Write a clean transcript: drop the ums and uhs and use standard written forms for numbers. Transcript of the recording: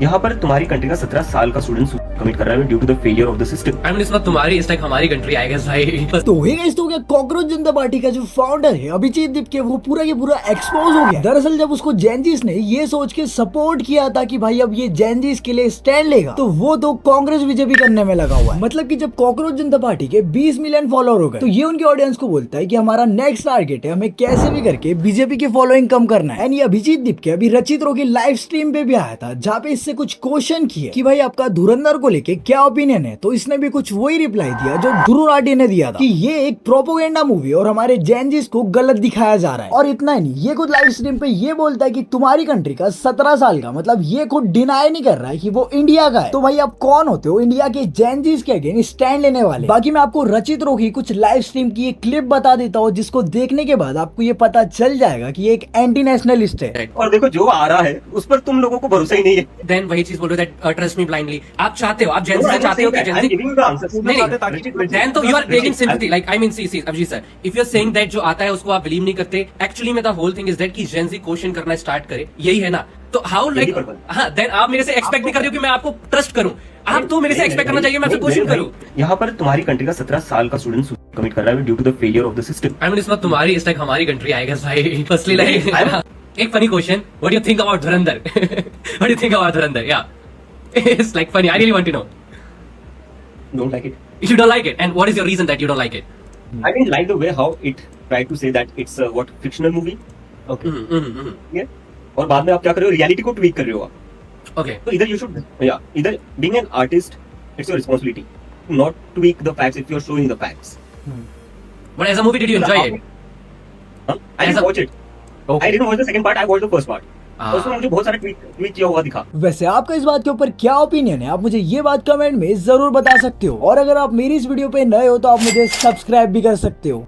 यहाँ पर तुम्हारी कंट्री का 17 साल का स्टूडेंट कमिट कर रहा है due to the failure of the system. I mean इस वक्त तुम्हारी इस लाइक हमारी कंट्री आई गेस भाई। तो हे गाइस, तो क्या कॉकरोच जनता पार्टी का जो फाउंडर है अभिजीत दीपके, वो पूरा के पूरा एक्सपोज हो गया। दरअसल जब उसको जैनजीस ने ये सोच के सपोर्ट किया था कि भाई अब ये जैनजीस के लिए स्टैंड लेगा, तो वो तो कांग्रेस बीजेपी करने में लगा हुआ है। मतलब कि जब कॉकरोच जनता पार्टी के 20 मिलियन फॉलोअर हो गए, तो ये उनके ऑडियंस को बोलता है कि हमारा नेक्स्ट टारगेट है हमें कैसे भी करके बीजेपी की फॉलोइंग कम करना है। एंड ये अभिजीत दीपके अभी रचित रो की लाइव स्ट्रीम पे भी आया था, जहाँ पे इससे कुछ क्वेश्चन किए कि भाई आपका धुरंधर को लेके क्या ओपिनियन है, तो इसने भी कुछ वही रिप्लाई दिया जो ध्रुव राठी ने दिया था कि ये एक प्रोपोगेंडा मूवी और हमारे जैनजीस को गलत दिखाया जा रहा है। और इतना ही नहीं, ये खुद लाइव स्ट्रीम पे ये बोलता है कि तुम्हारी कंट्री का 17 साल का, मतलब ये खुद डिनाई नहीं कर रहा है कि वो इंडिया का है। तो भाई आप कौन होते हो इंडिया के जैनजीस के अगेंस्ट स्टैंड लेने वाले? बाकी मैं आपको रचित रो की कुछ लाइव स्ट्रीम की एक क्लिप बता देता हूँ, जिसको देखने के बाद आपको ये पता चल जाएगा कि ये एक एंटी नेशनलिस्ट है। और देखो जो आ रहा है उस पर तुम लोगों को भरोसा ही नहीं है। देन वही चीज बोल रहे दैट ट्रस्ट मी ब्लाइंडली। आप चाहते हो, आप जेनजी से चाहते हो कि जेनजी नहीं, देन तो you are taking sympathy. Like I mean see Abhijeet sir, if you are saying that जो आता है उसको आप बिलीव नहीं करते, एक्चुअली में the whole thing is that कि जेनजी क्वेश्चन करना स्टार्ट करे, यही है ना? तो हाउ लाइक हाँ, देन आप मेरे से एक्सपेक्ट नहीं करते हो कि मैं आपको ट्रस्ट करूं। आप तो मेरे से एक्सपेक्ट करना चाहिए मैं आपसे क्वेश्चन करूं। यहाँ पर तुम्हारी कंट्री का 17 साल का स्टूडेंट कमिट कर रहा है due to the failure of the system. I mean इस वक्त तुम्हारी इस लाइक हमारी कंट्री आई गेस भाई। फर्स्टली लाइक एक funny question, what do you think about Dhurandhar? What do you think about Dhurandhar? या it's like funny, I really want to know. Don't like it. You don't like it, and what is your reason that you don't like it? I didn't like the way how it tried to say that it's a what fictional movie. Okay. Yeah. और बाद में आप क्या कर रहे हो, reality को tweak कर रहे हो आप। Okay. तो इधर यू शुड इधर being an artist it's your responsibility not tweak the facts if you are showing the facts. But as a movie, did you enjoy it? I didn't watch it. I didn't watch the second part. I watched the first part. उसमें मुझे बहुत सारा tweet किया हुआ दिखा। वैसे आपका इस बात के ऊपर क्या ओपिनियन है, आप मुझे ये बात कमेंट में जरूर बता सकते हो। और अगर आप मेरी इस वीडियो पे नए हो तो आप मुझे सब्सक्राइब भी कर सकते हो।